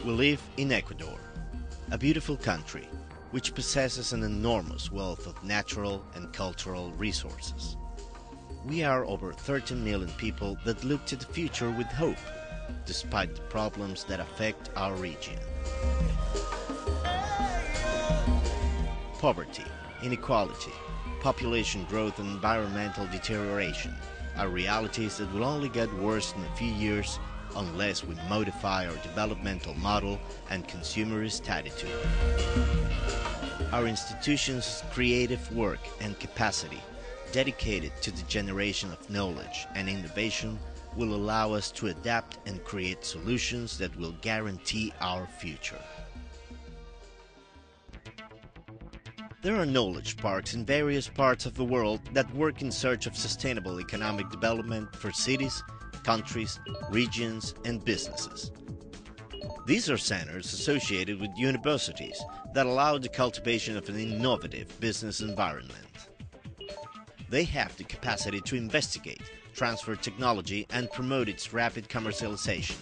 We live in Ecuador, a beautiful country which possesses an enormous wealth of natural and cultural resources. We are over 13 million people that look to the future with hope, despite the problems that affect our region. Poverty, inequality, population growth and environmental deterioration are realities that will only get worse in a few years unless we modify our developmental model and consumerist attitude. Our institutions' creative work and capacity, dedicated to the generation of knowledge and innovation, will allow us to adapt and create solutions that will guarantee our future. There are knowledge parks in various parts of the world that work in search of sustainable economic development for cities, countries, regions, and businesses. These are centers associated with universities that allow the cultivation of an innovative business environment. They have the capacity to investigate, transfer technology, and promote its rapid commercialization.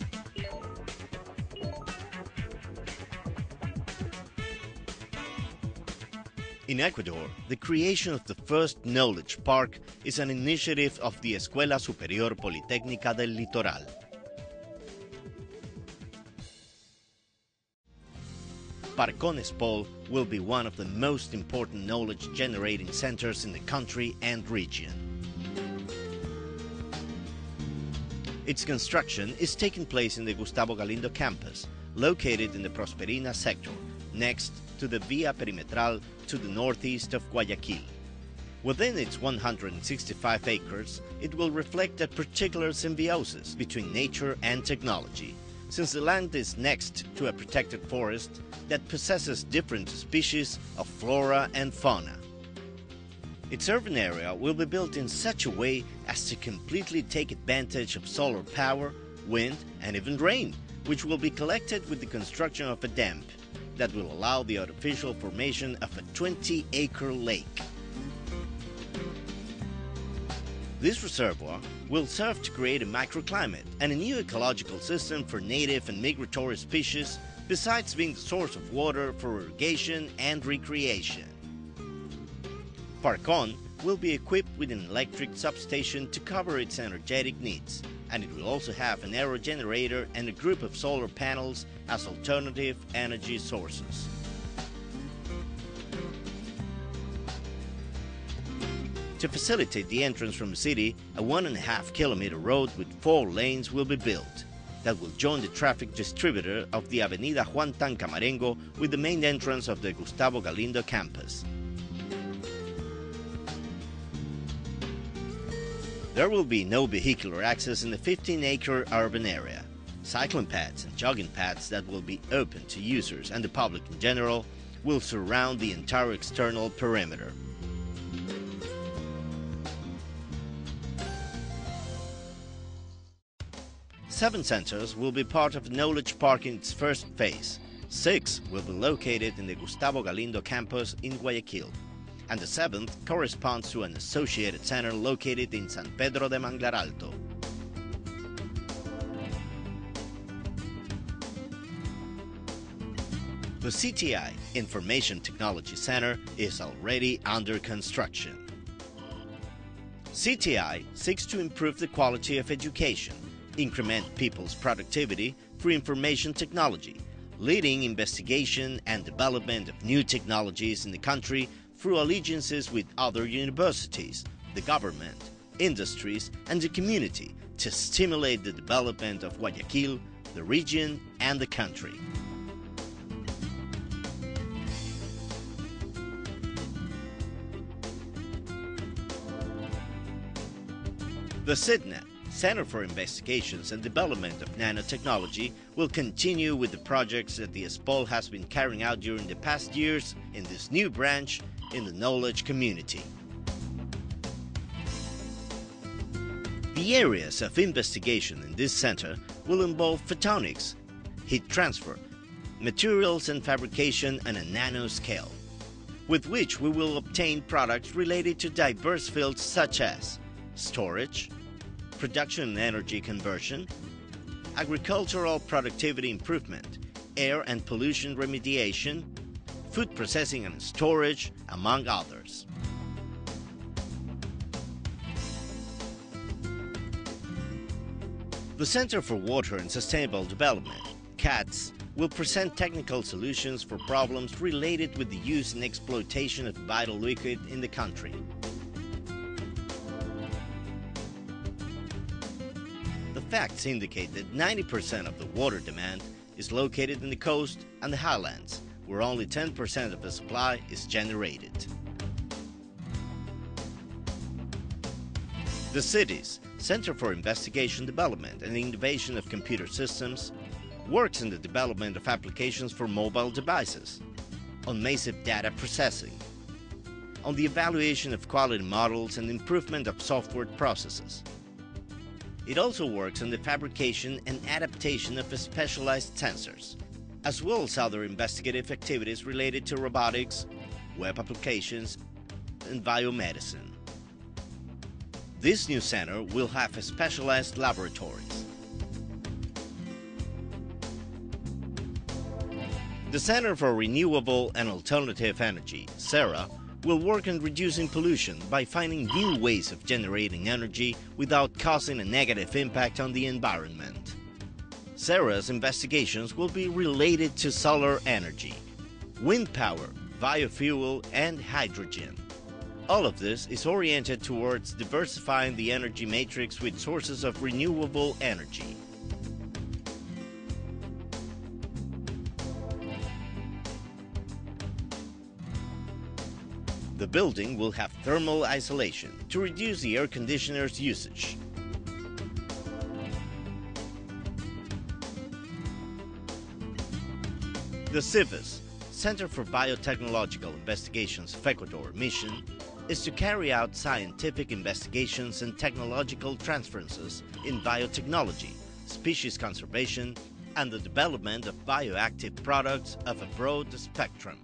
In Ecuador, the creation of the first Knowledge Park is an initiative of the Escuela Superior Politécnica del Litoral. PARCON ESPOL will be one of the most important knowledge-generating centers in the country and region. Its construction is taking place in the Gustavo Galindo campus, located in the Prosperina sector, next to the Via Perimetral to the northeast of Guayaquil. Within its 165 acres, it will reflect a particular symbiosis between nature and technology, since the land is next to a protected forest that possesses different species of flora and fauna. Its urban area will be built in such a way as to completely take advantage of solar power, wind, and even rain, which will be collected with the construction of a dam that will allow the artificial formation of a 20-acre lake. This reservoir will serve to create a microclimate and a new ecological system for native and migratory species, besides being the source of water for irrigation and recreation. PARCON will be equipped with an electric substation to cover its energetic needs, and it will also have an aerogenerator and a group of solar panels as alternative energy sources. To facilitate the entrance from the city, a 1.5-kilometer road with 4 lanes will be built that will join the traffic distributor of the Avenida Juan Tancamarengo with the main entrance of the Gustavo Galindo campus. There will be no vehicular access in the 15-acre urban area. Cycling paths and jogging paths that will be open to users and the public in general will surround the entire external perimeter. Seven centers will be part of Knowledge Park in its first phase. 6 will be located in the Gustavo Galindo campus in Guayaquil, and the 7th corresponds to an associated center located in San Pedro de Manglar Alto. The CTI Information Technology Center is already under construction. CTI seeks to improve the quality of education, increment people's productivity through information technology, leading investigation and development of new technologies in the country through alliances with other universities, the government, industries, and the community to stimulate the development of Guayaquil, the region, and the country. The CIDNET, Center for Investigations and Development of Nanotechnology, will continue with the projects that the ESPOL has been carrying out during the past years in this new branch in the knowledge community. The areas of investigation in this center will involve photonics, heat transfer, materials and fabrication on a nano scale, with which we will obtain products related to diverse fields such as storage, production and energy conversion, agricultural productivity improvement, air and pollution remediation, food processing and storage, among others. The Center for Water and Sustainable Development, CATS, will present technical solutions for problems related with the use and exploitation of vital liquid in the country. The facts indicate that 90% of the water demand is located in the coast and the highlands, where only 10% of the supply is generated. The city's Center for Investigation, Development and Innovation of Computer Systems works in the development of applications for mobile devices, on massive data processing, on the evaluation of quality models and improvement of software processes. It also works on the fabrication and adaptation of specialized sensors, as well as other investigative activities related to robotics, web applications, and biomedicine. This new center will have specialized laboratories. The Center for Renewable and Alternative Energy, CERA, will work on reducing pollution by finding new ways of generating energy without causing a negative impact on the environment. CERA's investigations will be related to solar energy, wind power, biofuel, and hydrogen. All of this is oriented towards diversifying the energy matrix with sources of renewable energy. The building will have thermal isolation to reduce the air conditioner's usage. The CIVIS, Center for Biotechnological Investigations of Ecuador mission, is to carry out scientific investigations and technological transferences in biotechnology, species conservation, and the development of bioactive products of a broad spectrum.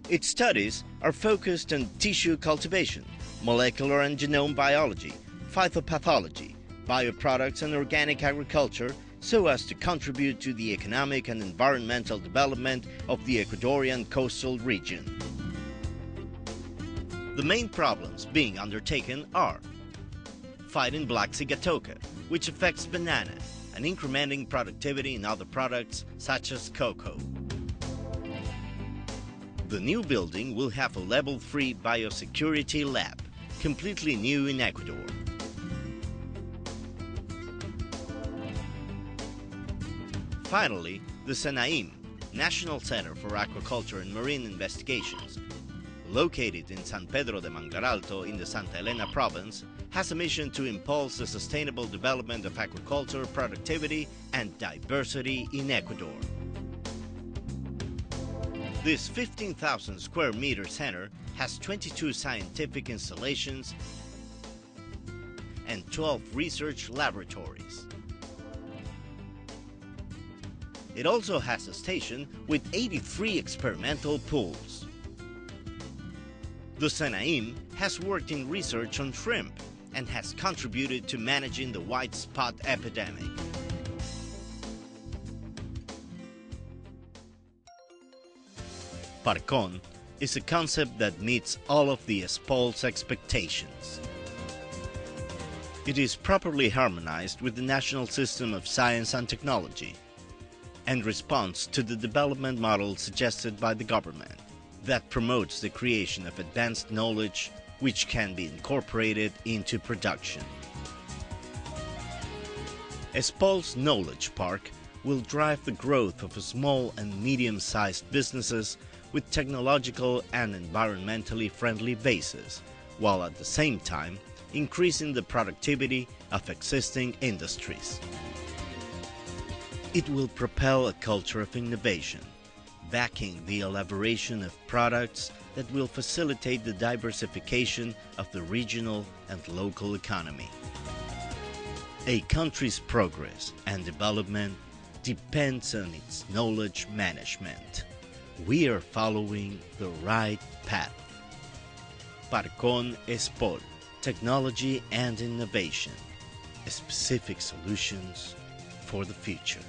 Its studies are focused on tissue cultivation, molecular and genome biology, phytopathology, bioproducts, and organic agriculture, so as to contribute to the economic and environmental development of the Ecuadorian coastal region. The main problems being undertaken are fighting black sigatoka, which affects banana, and incrementing productivity in other products such as cocoa. The new building will have a Level 3 biosecurity lab, completely new in Ecuador. Finally, the SENAIM, National Center for Aquaculture and Marine Investigations, located in San Pedro de Mangaralto in the Santa Elena province, has a mission to impulse the sustainable development of aquaculture productivity and diversity in Ecuador. This 15,000 square meter center has 22 scientific installations and 12 research laboratories. It also has a station with 83 experimental pools. The SENAIM has worked in research on shrimp and has contributed to managing the white spot epidemic. PARCON is a concept that meets all of the ESPOL's expectations. It is properly harmonized with the National System of Science and Technology and responds to the development model suggested by the government that promotes the creation of advanced knowledge which can be incorporated into production. ESPOL's Knowledge Park will drive the growth of small and medium-sized businesses with technological and environmentally friendly bases, while at the same time increasing the productivity of existing industries. It will propel a culture of innovation, backing the elaboration of products that will facilitate the diversification of the regional and local economy. A country's progress and development depends on its knowledge management. We are following the right path. PARCON ESPOL, Technology and Innovation, specific solutions for the future.